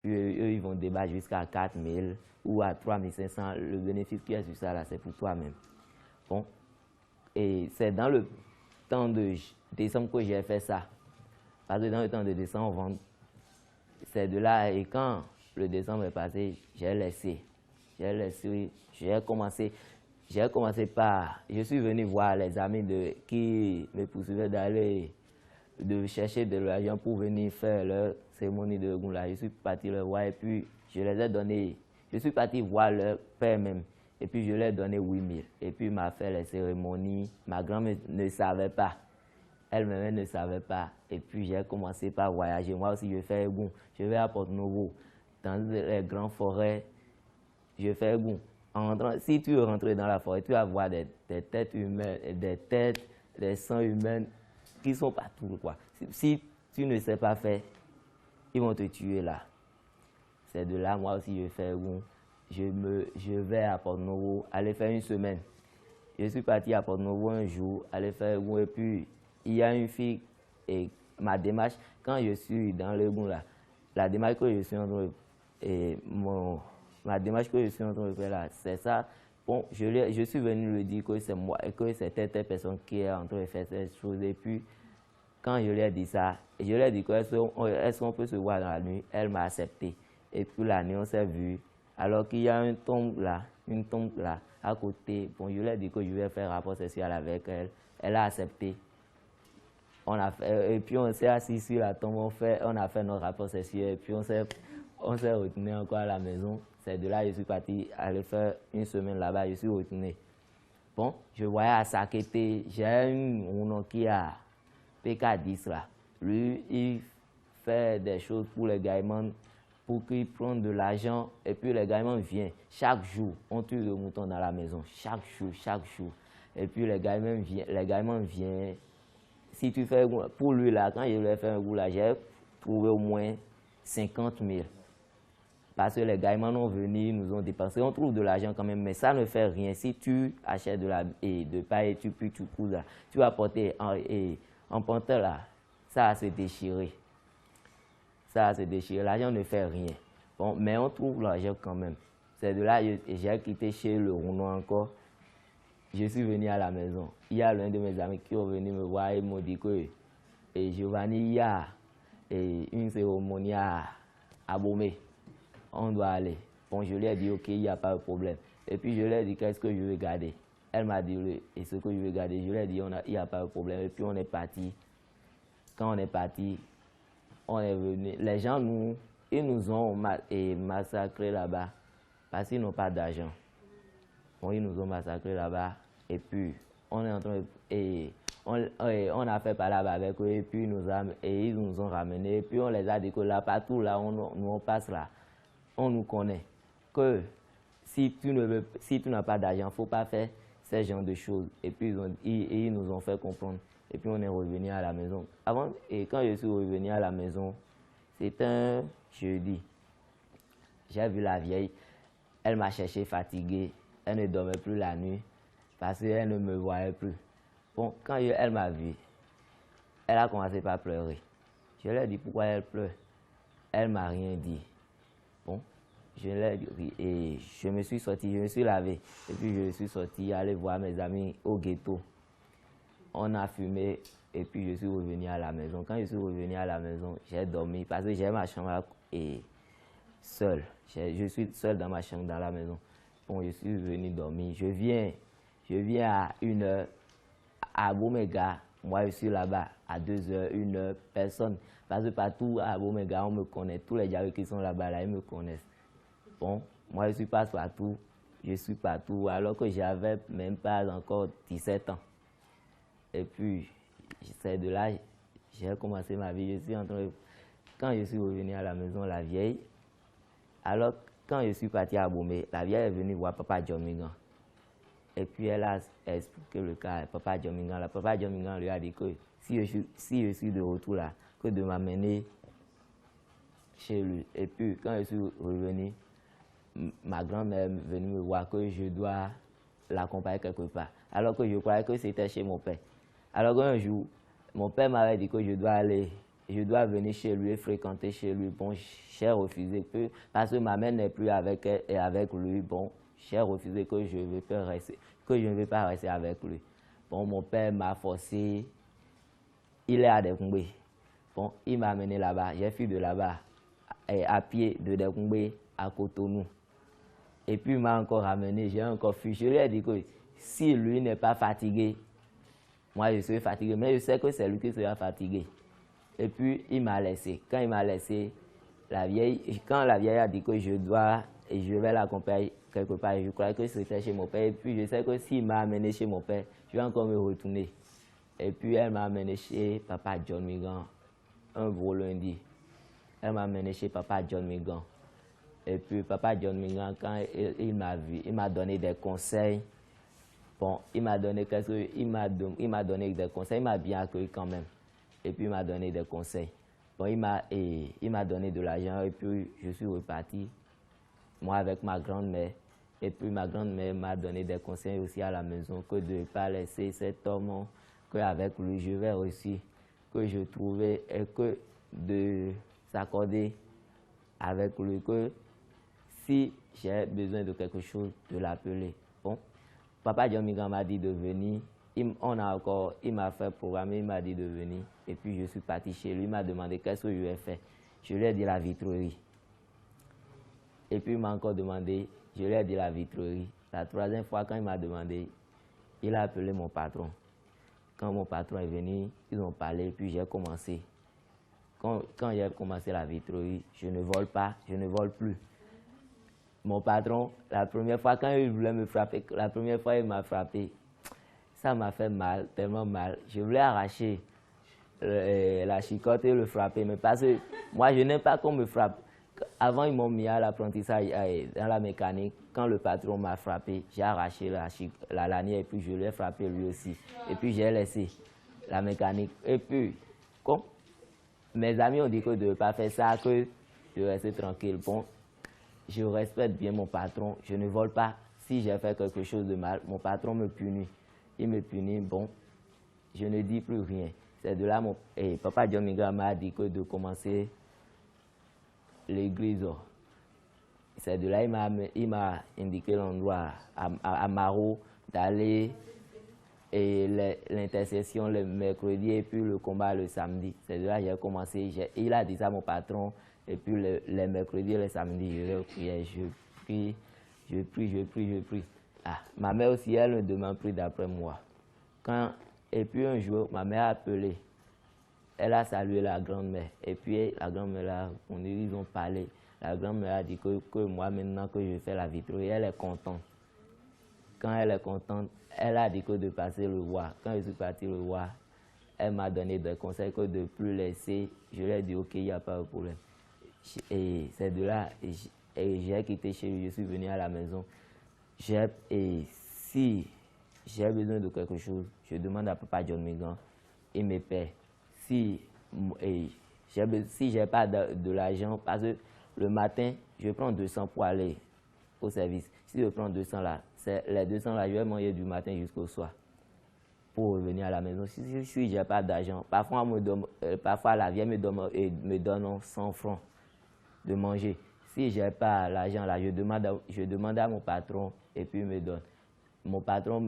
puis eux, ils vont débattre jusqu'à 4 000 ou à 3 500. Le bénéfice qu'il y a sur ça, là, c'est pour toi-même. Bon, et c'est dans le temps de décembre que j'ai fait ça. Parce que dans le temps de décembre, c'est de là, et quand le décembre est passé, j'ai laissé, j'ai commencé par, je suis venu voir les amis qui me poursuivaient de chercher de l'argent pour venir faire leur cérémonie de Goula. Je suis parti le voir et puis je les ai donné, je suis parti voir leur père même. Et puis je lui ai donné 8 000. Et puis il m'a fait les cérémonies. Ma grand-mère ne savait pas. Elle-même ne savait pas. Et puis j'ai commencé par voyager. Moi aussi, je fais goût. Je vais à Porto-Novo, dans les grandes forêts. Je fais goût. Si tu rentres dans la forêt, tu vas voir des têtes humaines, des sangs humains qui sont partout, quoi. Si tu ne sais pas faire, ils vont te tuer là. C'est de là, moi aussi, je fais goût. Je vais à Porto-Novo, aller faire une semaine. Je suis parti à Porto-Novo un jour, aller faire goût, et puis il y a une fille, et ma démarche, quand je suis dans le goût là, la démarche que je suis en train de, ma démarche que je suis en train de faire là, c'est ça. Bon, je suis venu lui dire que c'est moi, et que c'était telle personne qui est en train de faire cette chose, et puis quand je lui ai dit ça, je lui ai dit que est-ce qu'on peut se voir dans la nuit, elle m'a accepté. Et puis la nuit, on s'est vu. Alors qu'il y a une tombe là, à côté. Bon, je lui ai dit que je vais faire rapport sexuel avec elle. Elle a accepté. Et puis on s'est assis sur la tombe, on a fait notre rapport sexuel. Et puis on s'est retourné encore à la maison. C'est de là que je suis parti aller faire une semaine là-bas. Je suis retourné. Bon, je voyais à Sakete, j'ai un nom qui a PK10 là. Lui, il fait des choses pour les gaïmans, pour qu'ils prennent de l'argent, et puis les gaïmans viennent. Chaque jour, on tue le mouton dans la maison. Chaque jour. Et puis les gaïmans viennent. Si tu fais, pour lui là, quand je lui ai fait un goût là, j'ai trouvé au moins 50 000. Parce que les gaïmans ont venu, nous ont dépensé. On trouve de l'argent quand même, mais ça ne fait rien. Si tu achètes de paille, tu cours là, tu vas porter en pantalon là, ça va se déchirer. L'argent ne fait rien. Bon, mais on trouve l'argent quand même. C'est de là que j'ai quitté chez le Rounon encore. Je suis venu à la maison. Il y a l'un de mes amis qui est venu me voir et m'ont dit que Giovanni, il y a une cérémonie à Abomey. On doit aller. Bon, je lui ai dit, ok, il n'y a pas de problème. Et puis je lui ai dit, qu'est-ce que je vais garder? Elle m'a dit, et ce que je vais garder, je lui ai dit, il n'y a pas de problème. Et puis on est parti. Quand on est parti, on est venu. Les gens, ils nous ont massacrés là-bas parce qu'ils n'ont pas d'argent. Bon, ils nous ont massacrés là-bas. Et puis, on est en train on a fait par là-bas avec eux. Et puis, ils nous ont ramenés. Et puis, on les a dit que là, partout là, on passe là, on nous connaît. Que si tu n'as pas d'argent, il ne faut pas faire ce genre de choses. Et puis, ils nous ont fait comprendre. Et puis, on est revenu à la maison. Quand je suis revenu à la maison, c'était un jeudi. J'ai vu la vieille. Elle m'a cherché fatiguée. Elle ne dormait plus la nuit parce qu'elle ne me voyait plus. Bon, quand elle m'a vu, elle a commencé par pleurer. Je lui ai dit pourquoi elle pleure. Elle ne m'a rien dit. Bon, je l'ai dit et je me suis sorti, je me suis lavé. Et puis je suis sorti aller voir mes amis au ghetto. On a fumé et puis je suis revenu à la maison. Quand je suis revenu à la maison, j'ai dormi parce que j'ai ma chambre seule. Je suis seul dans ma chambre dans la maison. Bon, je suis venu dormir. Je viens à 1h à Abomey-Gare. Moi, je suis là-bas à 2h, 1h, personne. Parce que partout à Abomey-Gare, on me connaît. Tous les gens qui sont là-bas, là, ils me connaissent. Bon, moi, je suis partout. Je suis partout, alors que j'avais même pas encore 17 ans. Et puis, c'est de là que j'ai commencé ma vie. Je suis en train de... Quand je suis revenu à la maison, la vieille, alors quand je suis parti à Abomey, la vieille est venue voir Papa Djomingan. Et puis elle a expliqué le cas à Papa Djomingan. Papa Djomingan lui a dit que si je suis de retour là, que de m'amener chez lui. Et puis quand je suis revenu, ma grand-mère est venue me voir que je dois l'accompagner quelque part. Alors que je croyais que c'était chez mon père. Alors qu'un jour, mon père m'avait dit que je dois aller je dois venir chez lui et fréquenter chez lui. Bon, j'ai refusé parce que ma mère n'est plus avec elle et avec lui. Bon, j'ai refusé que je ne vais pas rester avec lui. Bon, mon père m'a forcé. Il est à Dekoumbé. Bon, il m'a amené là-bas. J'ai fui de là-bas à pied de Dekoumbé à Cotonou. Et puis il m'a encore ramené. J'ai encore fui. Je lui ai dit que si lui n'est pas fatigué, moi je serai fatigué. Mais je sais que c'est lui qui sera fatigué. Et puis il m'a laissé. Quand il m'a laissé, quand la vieille a dit que je vais l'accompagner quelque part, je croyais que c'était chez mon père. Et puis je sais que s'il m'a amené chez mon père, je vais encore me retourner. Et puis elle m'a amené chez papa John Migan un gros lundi. Elle m'a amené chez papa John Migan. Et puis papa John Migan, quand il m'a vu, il m'a donné des conseils. Bon, il m'a donné des conseils, il m'a bien accueilli quand même. Et puis il m'a donné des conseils. Bon, il m'a donné de l'argent et puis je suis reparti, moi avec ma grand-mère. Et puis ma grand-mère m'a donné des conseils aussi à la maison, que de ne pas laisser cet homme, qu'avec lui je vais aussi, que je trouvais, et que de s'accorder avec lui, que si j'ai besoin de quelque chose, de l'appeler. Bon, papa John Migan m'a dit de venir. Il m'a fait programmer, il m'a dit de venir. Et puis je suis parti chez lui, il m'a demandé qu'est-ce que je vais faire. Je lui ai dit la vitrerie. Et puis il m'a encore demandé, je lui ai dit la vitrerie. La troisième fois, quand il m'a demandé, il a appelé mon patron. Quand mon patron est venu, ils ont parlé, puis j'ai commencé. Quand j'ai commencé la vitrerie, je ne vole pas, je ne vole plus. Mon patron, la première fois, quand il voulait me frapper, la première fois il m'a frappé, ça m'a fait mal, tellement mal. Je voulais arracher la chicotte et le frapper, mais parce que moi, je n'aime pas qu'on me frappe. Avant, ils m'ont mis à l'apprentissage dans la mécanique. Quand le patron m'a frappé, j'ai arraché la lanière et puis je l'ai frappé lui aussi. Et puis j'ai laissé la mécanique. Et puis, comme mes amis ont dit que de ne pas faire ça, que de rester tranquille. Bon, je respecte bien mon patron, je ne vole pas. Si j'ai fait quelque chose de mal, mon patron me punit. Il me punit, bon, je ne dis plus rien. C'est de là, papa John Migan m'a dit que de commencer l'église. C'est de là, il m'a indiqué l'endroit à Maro d'aller et l'intercession le mercredi et puis le combat le samedi. C'est de là que j'ai commencé. Il a dit ça à mon patron. Et puis les mercredis et les samedis, je vais prier, je prie. Ah, ma mère aussi, elle ne demande plus d'après moi. Et puis un jour, ma mère a appelé. Elle a salué la grand-mère. Et puis la grand-mère, ils ont parlé. La grand-mère a dit que moi, maintenant que je fais la vitrerie, elle est contente. Quand elle est contente, elle a dit que de passer le voir. Quand je suis parti le voir, elle m'a donné des conseils que de ne plus laisser. Je lui ai dit, ok, il n'y a pas de problème. Et c'est de là, j'ai quitté chez lui, je suis venu à la maison. Et si j'ai besoin de quelque chose, je demande à papa John Migan, il me paie. Si j'ai pas de l'argent, parce que le matin, je prends 200 pour aller au service. Si je prends 200 là, les 200 là, je vais manger du matin jusqu'au soir pour revenir à la maison. Si je n'ai pas d'argent, parfois la vieille me donne 100 francs de manger. Si je n'ai pas l'argent là, je demande à mon patron et puis il me donne. Mon patron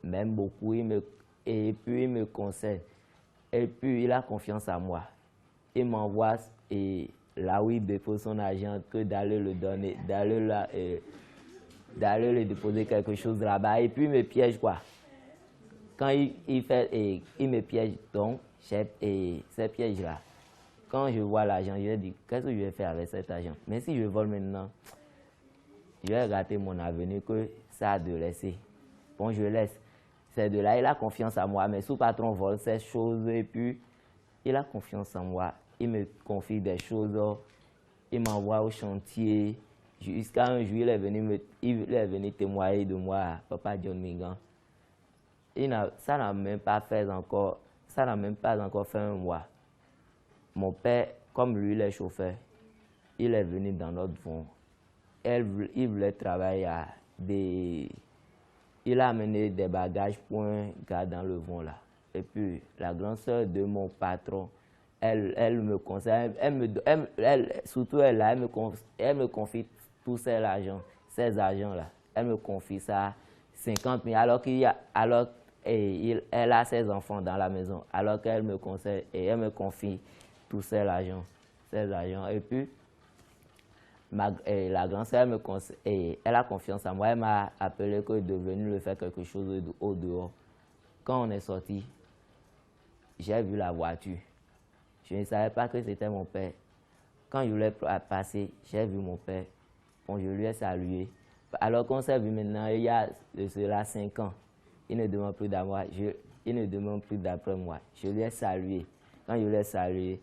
m'aime beaucoup et puis il me conseille. Et puis il a confiance en moi. Il m'envoie là où il dépose son argent que d'aller le donner, d'aller le déposer quelque chose là-bas. Et puis il me piège quoi. Quand il me piège donc, ces pièges-là. Quand je vois l'argent, je dis, qu'est-ce que je vais faire avec cet argent? Mais si je vole maintenant, je vais rater mon avenir que ça a de laisser. Bon, je laisse. C'est de là, il a confiance en moi. Mais sous-patron vole ces choses et puis il a confiance en moi. Il me confie des choses. Il m'envoie au chantier. Jusqu'à un jour, il est venu témoigner de moi à papa John Migan. Ça n'a même pas encore fait un mois. Mon père, comme lui, il est chauffeur, il est venu dans notre vent. Il voulait travailler il a amené des bagages pour un gars dans le vent là. Et puis, la grande sœur de mon patron elle me conseille, surtout elle me confie tous ces argents-là. Elle me confie ça, 50 000, elle a ses enfants dans la maison, alors qu'elle me conseille et elle me confie tous ces argents. Et puis, la grande sœur me conseille, elle a confiance en moi, elle m'a appelé que de venir le faire quelque chose au dehors. Quand on est sorti, j'ai vu la voiture. Je ne savais pas que c'était mon père. Quand je l'ai passé, j'ai vu mon père. Bon, je lui ai salué. Alors qu'on s'est vu maintenant, il y a de cela 5 ans. Il ne demande plus d'après moi. Je lui ai salué. Quand je l'ai salué,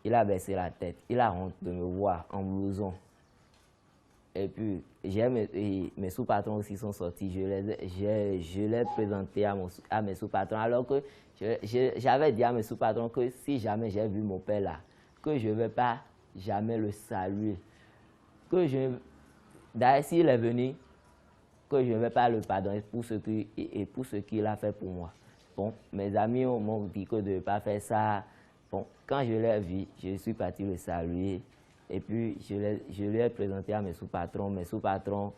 il a baissé la tête. Il a honte de me voir en blouson. Et puis, mes sous-patrons aussi sont sortis. Je l'ai présenté à mes sous-patrons. Alors que j'avais dit à mes sous-patrons que si jamais j'ai vu mon père là, que je ne vais pas jamais le saluer. D'ailleurs, s'il est venu, que je ne vais pas le pardonner pour ce qu'il a fait pour moi. Bon, mes amis m'ont dit que de ne pas faire ça. Bon, quand je l'ai vu, je suis parti le saluer. Et puis, je lui ai présenté à mes sous-patrons. Mes sous-patrons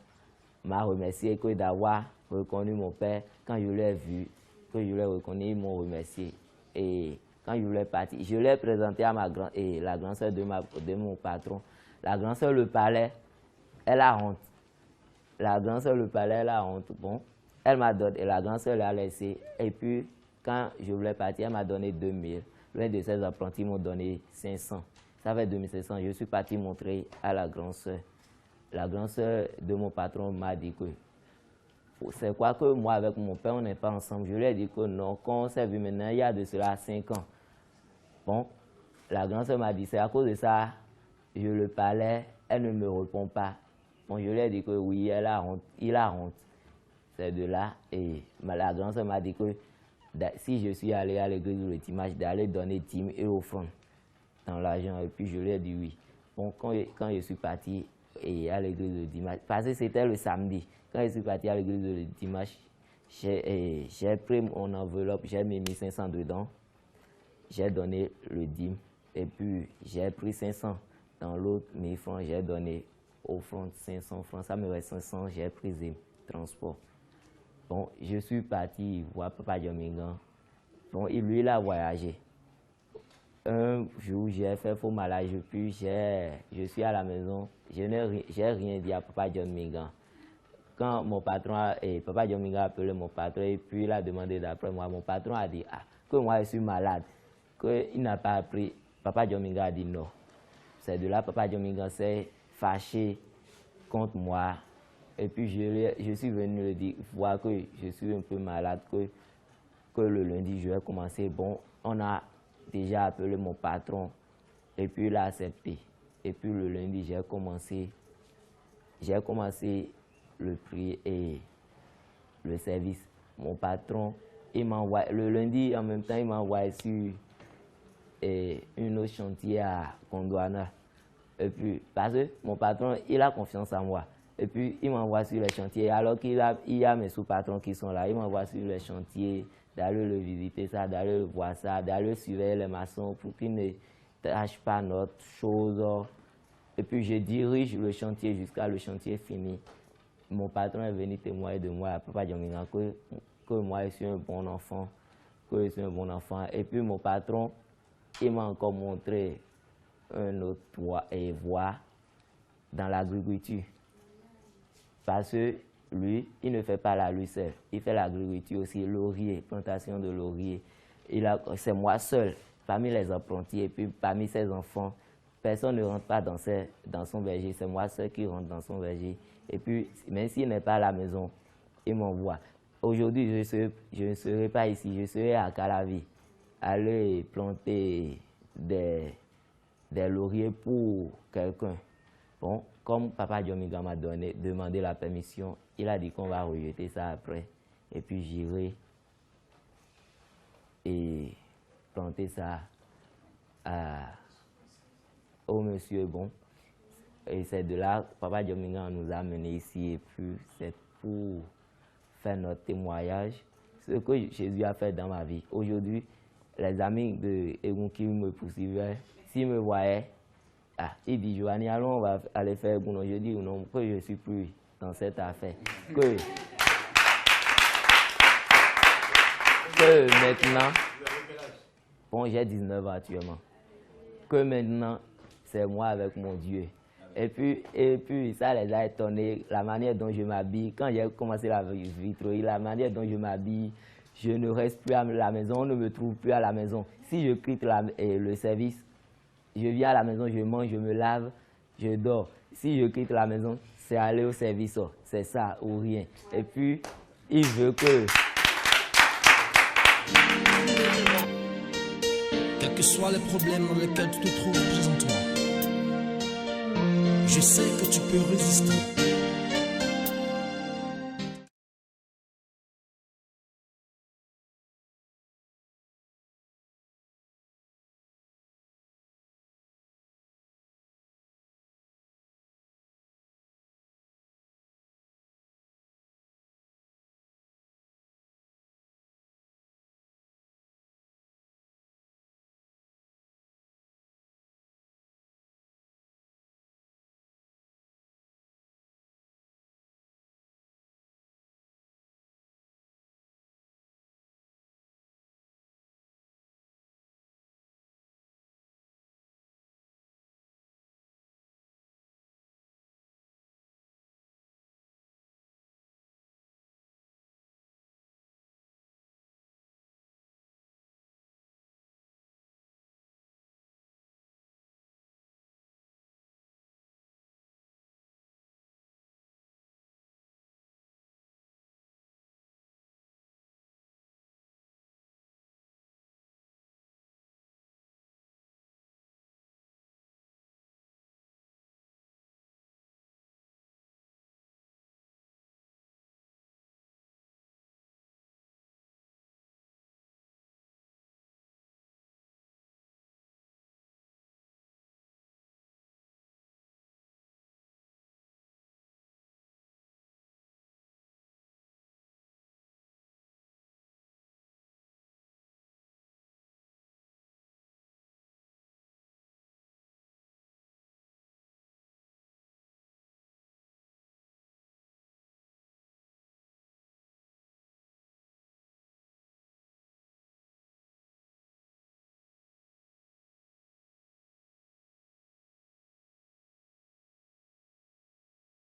m'ont remercié d'avoir reconnu mon père. Quand je l'ai vu, que je l'ai reconnu, ils m'ont remercié. Et quand je l'ai parti, je l'ai présenté à la grande sœur de mon patron. La grande sœur le parlait, elle a honte. La grande sœur le parlait, elle a honte. Bon, elle m'a donné, et la grande sœur l'a laissé. Et puis, quand je voulais partir, elle m'a donné 2000. L'un de ses apprentis m'ont donné 500. Ça fait 2500. Je suis parti montrer à la grande sœur. La grande sœur de mon patron m'a dit que c'est quoi que moi avec mon père, on n'est pas ensemble. Je lui ai dit que non, quand on s'est vu maintenant, il y a de cela 5 ans. Bon, la grande sœur m'a dit, c'est à cause de ça, je le parlais, elle ne me répond pas. Bon, je lui ai dit que oui, il a honte. C'est de là, et la grande sœur m'a dit que si je suis allé à l'église le dimanche, d'aller donner 10 000 et offrandes dans l'argent. Et puis je lui ai dit oui. Bon, quand je suis parti à l'église le dimanche, parce que c'était le samedi, quand je suis parti à l'église le dimanche, j'ai pris mon enveloppe, j'ai mis 1500 dedans, j'ai donné le dîme, et puis j'ai pris 500 dans l'autre 1000 francs, j'ai donné offrande 500 francs, ça me reste 500, j'ai pris le transport. Bon, je suis parti voir Papa Djomingan. Bon, lui, il a voyagé. Un jour, j'ai fait faux malade, puis je suis à la maison, j'ai rien dit à Papa Djomingan. Quand mon patron, Papa Djomingan a appelé mon patron, et puis il a demandé d'après moi, mon patron a dit que moi je suis malade, qu'il n'a pas appris. Papa Djomingan a dit non. C'est de là Papa Djomingan s'est fâché contre moi. Et puis je suis venu le dire, voir que je suis un peu malade, que le lundi je vais commencer. Bon, on a déjà appelé mon patron et puis il a accepté. Et puis le lundi j'ai commencé le prix et le service. Mon patron, il m'envoie, le lundi en même temps, il m'envoie sur un autre chantier à Gondwana. Et puis, parce que mon patron, il a confiance en moi. Et puis, il m'envoie sur les chantiers. Alors qu'il y a mes sous-patrons qui sont là, il m'envoie sur les chantiers, d'aller le visiter, ça, d'aller le voir ça, d'aller surveiller les maçons pour qu'ils ne tâchent pas notre chose. Et puis, je dirige le chantier jusqu'à le chantier fini. Mon patron est venu témoigner de moi à Papa Djomingan que moi, je suis un bon enfant, Et puis, mon patron, il m'a encore montré un autre voie dans l'agriculture. Parce que lui, il ne fait pas la lui seul. Il fait l'agriculture aussi, laurier, plantation de laurier. C'est moi seul, parmi les apprentis et puis parmi ses enfants. Personne ne rentre pas dans son verger. C'est moi seul qui rentre dans son verger. Et puis, même s'il n'est pas à la maison, il m'envoie. Aujourd'hui, je ne serai pas ici. Je serai à Calavi, aller planter des lauriers pour quelqu'un. Bon, comme Papa Djomingan m'a demandé la permission, il a dit qu'on va rejeter ça après. Et puis j'irai et planter ça au monsieur. Bon, et c'est de là que Papa Djomingan nous a amenés ici. Et puis c'est pour faire notre témoignage, ce que Jésus a fait dans ma vie. Aujourd'hui, les amis de Egon qui me poursuivaient, s'ils me voyaient, il dit, Joanie, allons, on va aller faire Gounon. Je dis, non, que je ne suis plus dans cette affaire. Que maintenant, bon, j'ai 19 ans actuellement, que maintenant, c'est moi avec mon Dieu. Et puis, ça les a étonnés, la manière dont je m'habille. Quand j'ai commencé la vitrerie, la manière dont je m'habille, je ne reste plus à la maison, on ne me trouve plus à la maison. Si je quitte le service, je viens à la maison, je mange, je me lave, je dors. Si je quitte la maison, c'est aller au service, c'est ça ou rien. Et puis, il veut que... Quels que soient les problèmes dans lesquels tu te trouves présentement, je sais que tu peux résister.